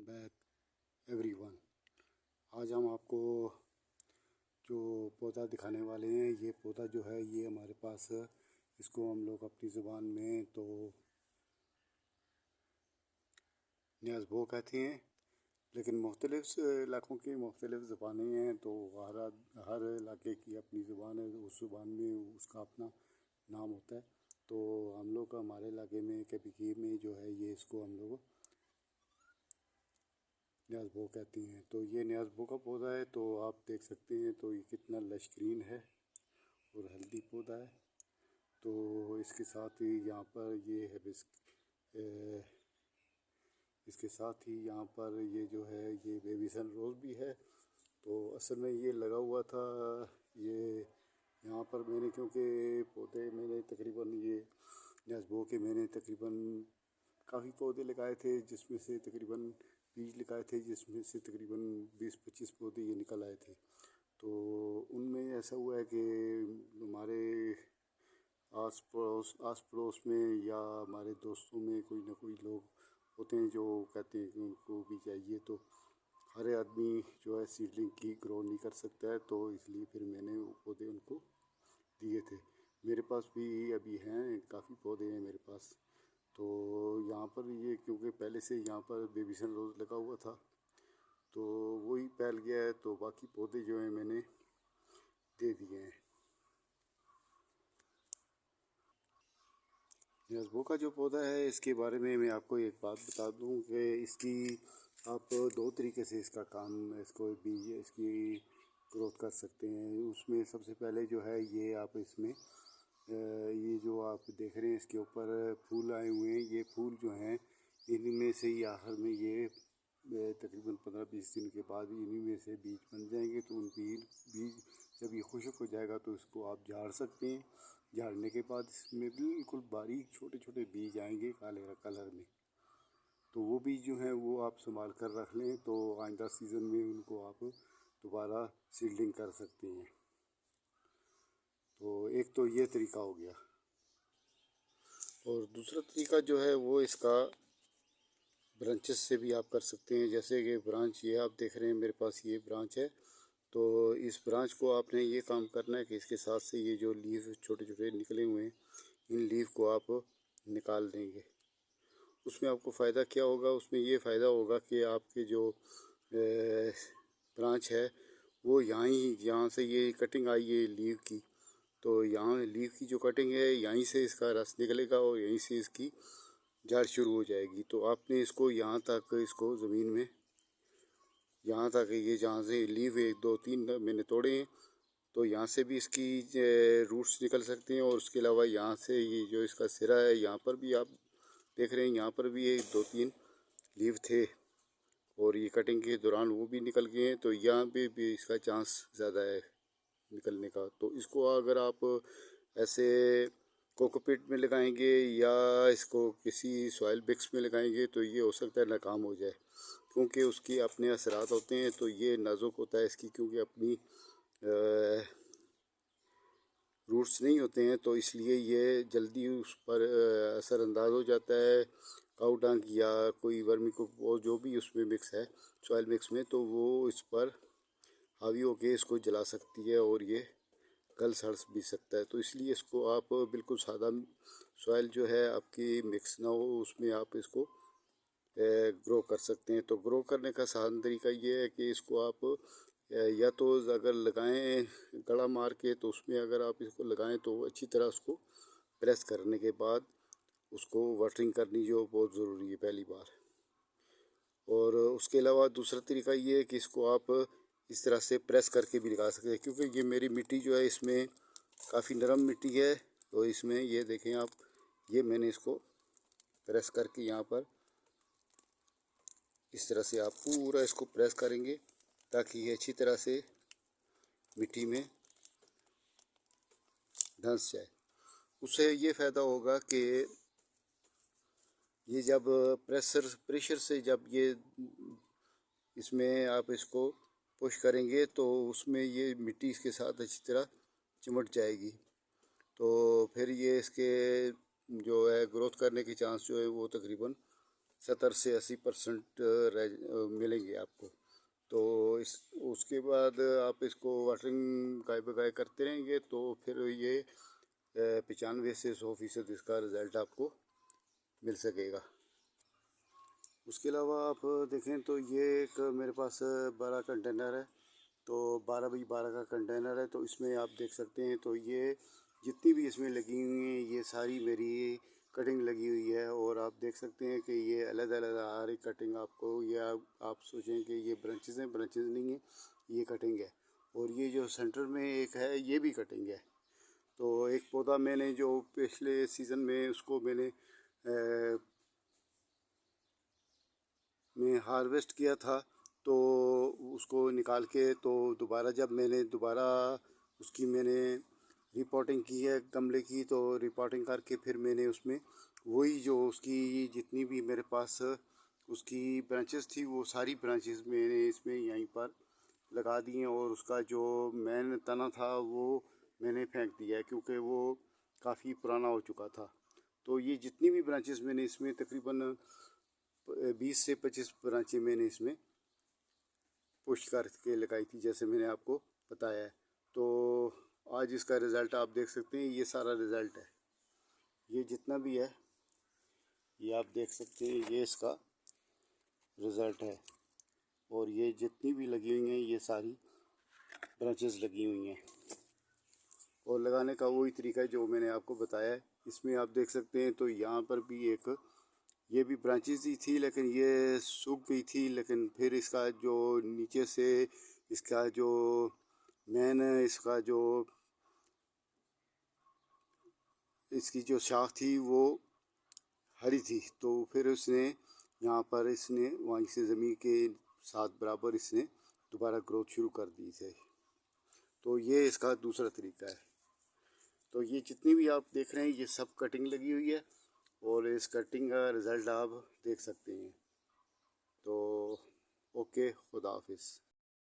Back everyone. आज हम आपको जो पौधा दिखाने वाले हैं, ये पौधा जो है ये हमारे पास, इसको हम लोग अपनी ज़ुबान में तो न्याज़बो कहते हैं, लेकिन मुख्तलिफ़ इलाक़ों की मुख्तलिफ़ ज़ुबानें हैं। तो हर इलाके की अपनी ज़ुबान है, उस ज़ुबान में उसका अपना नाम होता है। तो हम लोग हमारे इलाके में कभी में जो है ये इसको हम लोग न्याज़बो कहती हैं। तो ये न्याज़बो का पौधा है, तो आप देख सकते हैं तो ये कितना लश ग्रीन है और हेल्दी पौधा है। तो इसके साथ ही यहाँ पर ये है इसके साथ ही यहाँ पर ये जो है ये बेबी सन रोज़ भी है। तो असल में ये लगा हुआ था, ये यहाँ पर मैंने, क्योंकि पौधे मैंने तकरीबन ये न्याज़बो के मैंने तकरीबन काफ़ी पौधे लगाए थे, जिसमें से तकरीबन बीज लगाए थे, जिसमें से तकरीबन 20-25 पौधे ये निकल आए थे। तो उनमें ऐसा हुआ है कि हमारे आस पड़ोस में या हमारे दोस्तों में कोई ना कोई लोग होते हैं जो कहते हैं कि उनको भी चाहिए। तो हर आदमी जो है सीडलिंग की ग्रो नहीं कर सकता है, तो इसलिए फिर मैंने वो पौधे उनको दिए थे। मेरे पास भी अभी हैं, काफ़ी पौधे हैं मेरे पास। तो यहाँ पर ये क्योंकि पहले से यहाँ पर बेबी सन रोज़ लगा हुआ था, तो वही फैल गया है, तो बाकी पौधे जो हैं मैंने दे दिए हैं। न्याज़बो का जो पौधा है, इसके बारे में मैं आपको एक बात बता दूं कि इसकी आप दो तरीके से इसका काम, इसको बीज इसकी ग्रोथ कर सकते हैं। उसमें सबसे पहले जो है ये आप इसमें ये जो आप देख रहे हैं इसके ऊपर फूल आए हुए हैं, ये फूल जो हैं इनमें से ही आखिर में ये तकरीबन 15-20 दिन के बाद इन्हीं में से बीज बन जाएंगे। तो उन बीज जब ये खुश्क हो जाएगा तो इसको आप झाड़ सकते हैं। झाड़ने के बाद इसमें बिल्कुल बारीक छोटे छोटे बीज आएंगे काले कलर में। तो वो बीज जो हैं वो आप संभाल कर रख लें, तो आइंदा सीज़न में उनको आप दोबारा सीडलिंग कर सकते हैं। तो एक तो ये तरीका हो गया, और दूसरा तरीका जो है वो इसका ब्रांचेस से भी आप कर सकते हैं। जैसे कि ब्रांच ये आप देख रहे हैं मेरे पास ये ब्रांच है, तो इस ब्रांच को आपने ये काम करना है कि इसके साथ से ये जो लीव छोटे छोटे निकले हुए हैं, इन लीव को आप निकाल देंगे। उसमें आपको फ़ायदा क्या होगा? उसमें ये फ़ायदा होगा कि आपके जो ब्रांच है वो यहाँ से ये कटिंग आई है लीव की, तो यहाँ लीव की जो कटिंग है यहीं से इसका रस निकलेगा और यहीं से इसकी जड़ शुरू हो जाएगी। तो आपने इसको यहाँ तक, इसको ज़मीन में यहाँ तक, ये जहाँ से लीव 1-2-3 मैंने तोड़े हैं, तो यहाँ से भी इसकी रूट्स निकल सकते हैं। और उसके अलावा यहाँ से ये जो इसका सिरा है, यहाँ पर भी आप देख रहे हैं, यहाँ पर भी 1-2-3 लीव थे और ये कटिंग के दौरान वो भी निकल गए हैं। तो यहाँ पे भी इसका चांस ज़्यादा है निकलने का। तो इसको अगर आप ऐसे कोकोपीट में लगाएंगे या इसको किसी सॉइल मिक्स में लगाएंगे तो ये हो सकता है नाकाम हो जाए, क्योंकि उसकी अपने असरात होते हैं। तो ये नाजुक होता है इसकी, क्योंकि अपनी रूट्स नहीं होते हैं, तो इसलिए ये जल्दी उस पर असरअंदाज हो जाता है। काऊ डंग या कोई वर्मी को वो जो भी उसमें मिक्स है सॉइल मिक्स में, तो वो इस पर हावी होके इसको जला सकती है और ये गल सड़ भी सकता है। तो इसलिए इसको आप बिल्कुल सादा सॉइल जो है आपकी मिक्स ना हो, उसमें आप इसको ग्रो कर सकते हैं। तो ग्रो करने का आसान तरीका ये है कि इसको आप या तो अगर लगाएं गड़ा मार के, तो उसमें अगर आप इसको लगाएं तो अच्छी तरह उसको प्रेस करने के बाद उसको वाटरिंग करनी जो बहुत ज़रूरी है पहली बार। और उसके अलावा दूसरा तरीका ये है कि इसको आप इस तरह से प्रेस करके भी लगा सकते हैं, क्योंकि ये मेरी मिट्टी जो है इसमें काफ़ी नरम मिट्टी है। तो इसमें ये देखें आप, ये मैंने इसको प्रेस करके यहाँ पर इस तरह से आप पूरा इसको प्रेस करेंगे ताकि ये अच्छी तरह से मिट्टी में धंस जाए। उससे ये फ़ायदा होगा कि ये जब प्रेशर से जब ये इसमें आप इसको पुश करेंगे तो उसमें ये मिट्टी इसके साथ अच्छी तरह चिमट जाएगी। तो फिर ये इसके जो है ग्रोथ करने की चांस जो है वो तकरीबन 70 से 80% मिलेंगे आपको। तो इस उसके बाद आप इसको वाटरिंग गाय बगाए करते रहेंगे तो फिर ये 95 से 100% इसका रिज़ल्ट आपको मिल सकेगा। उसके अलावा आप देखें तो ये एक मेरे पास बड़ा कंटेनर है, तो 12x12 का कंटेनर है। तो इसमें आप देख सकते हैं तो ये जितनी भी इसमें लगी हुई हैं ये सारी मेरी कटिंग लगी हुई है। और आप देख सकते हैं कि ये अलग अलग हर एक कटिंग आपको, ये आप सोचें कि ये ब्रांचेस हैं, ब्रांचेस नहीं है, ये कटिंग है। और ये जो सेंटर में एक है ये भी कटिंग है। तो एक पौधा मैंने जो पिछले सीज़न में उसको मैंने में हार्वेस्ट किया था, तो उसको निकाल के तो दोबारा जब मैंने दोबारा उसकी मैंने रिपोर्टिंग की है गमले की, तो रिपोर्टिंग करके फिर मैंने उसमें वही जो उसकी जितनी भी मेरे पास उसकी ब्रांचेस थी वो सारी ब्रांचेस मैंने इसमें यहीं पर लगा दी हैं। और उसका जो मेन तना था वो मैंने फेंक दिया है क्योंकि वो काफ़ी पुराना हो चुका था। तो ये जितनी भी ब्रांचेस मैंने इसमें तकरीबन 20 से 25 ब्रांचें मैंने इसमें पुश करके लगाई थी, जैसे मैंने आपको बताया है। तो आज इसका रिज़ल्ट आप देख सकते हैं, ये सारा रिज़ल्ट है, ये जितना भी है ये आप देख सकते हैं, ये इसका रिज़ल्ट है। और ये जितनी भी लगी हुई हैं ये सारी ब्रांचेस लगी हुई हैं। और लगाने का वही तरीका है जो मैंने आपको बताया है। इसमें आप देख सकते हैं तो यहाँ पर भी एक ये भी ब्रांचेस ही थी, लेकिन ये सूख गई थी। लेकिन फिर इसका जो नीचे से इसका जो मेन इसका जो इसकी जो शाख थी वो हरी थी, तो फिर उसने यहाँ पर इसने वहीं से ज़मीन के साथ बराबर इसने दोबारा ग्रोथ शुरू कर दी थी। तो ये इसका दूसरा तरीका है। तो ये जितनी भी आप देख रहे हैं ये सब कटिंग लगी हुई है और इस कटिंग का रिज़ल्ट आप देख सकते हैं। तो ओके, खुदा हाफिज़।